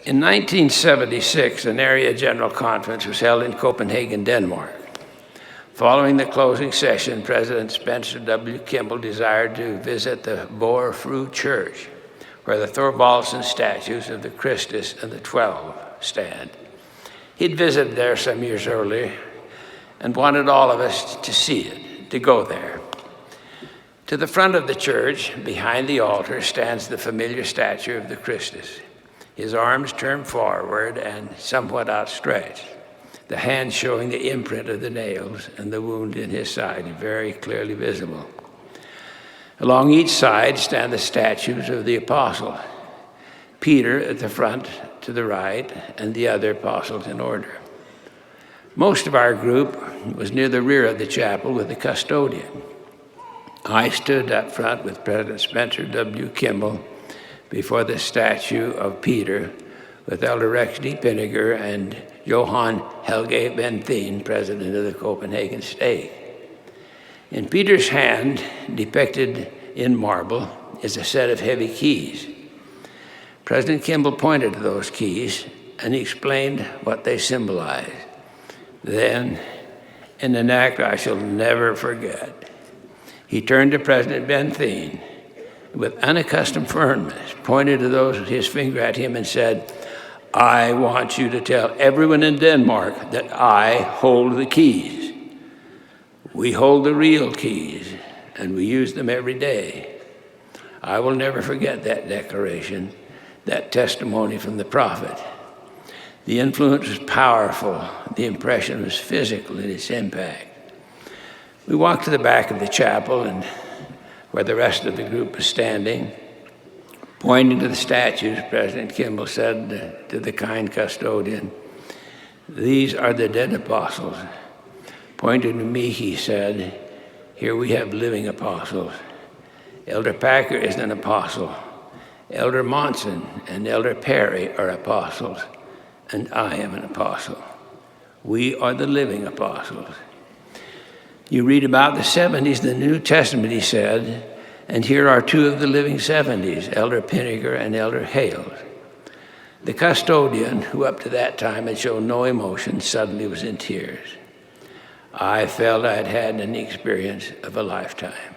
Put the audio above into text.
In 1976, an area general conference was held in Copenhagen, Denmark. Following the closing session, President Spencer W. Kimball desired to visit the Vor Frue Church, where the Thorvaldsen statues of the Christus and the 12 stand. He'd visited there some years earlier and wanted all of us to see it, to go there. To the front of the church, behind the altar, stands the familiar statue of the Christus, his arms turned forward and somewhat outstretched, the hand showing the imprint of the nails and the wound in his side, very clearly visible. Along each side stand the statues of the apostles, Peter at the front to the right, and the other apostles in order. Most of our group was near the rear of the chapel with the custodian. I stood up front with President Spencer W. Kimball before the statue of Peter with Elder Rex D. Pinniger and Johann Helge Benthien, president of the Copenhagen stake. In Peter's hand, depicted in marble, is a set of heavy keys. President Kimball pointed to those keys and he explained what they symbolize. Then, in an act I shall never forget, he turned to President Benthien with unaccustomed firmness, pointed to those with his finger at him and said, "I want you to tell everyone in Denmark that I hold the keys. We hold the real keys, and we use them every day." I will never forget that declaration, that testimony from the prophet. The influence was powerful. The impression was physical in its impact. We walked to the back of the chapel, and where the rest of the group was standing, pointing to the statues, President Kimball said to the kind custodian, "These are the dead apostles." Pointing to me, he said, "Here we have living apostles. Elder Packer is an apostle. Elder Monson and Elder Perry are apostles, and I am an apostle. We are the living apostles." You read about the 70s, the New Testament, he said, and here are two of the living 70s, Elder Pinniger and Elder Hales. The custodian, who up to that time had shown no emotion, suddenly was in tears. I felt I'd had an experience of a lifetime.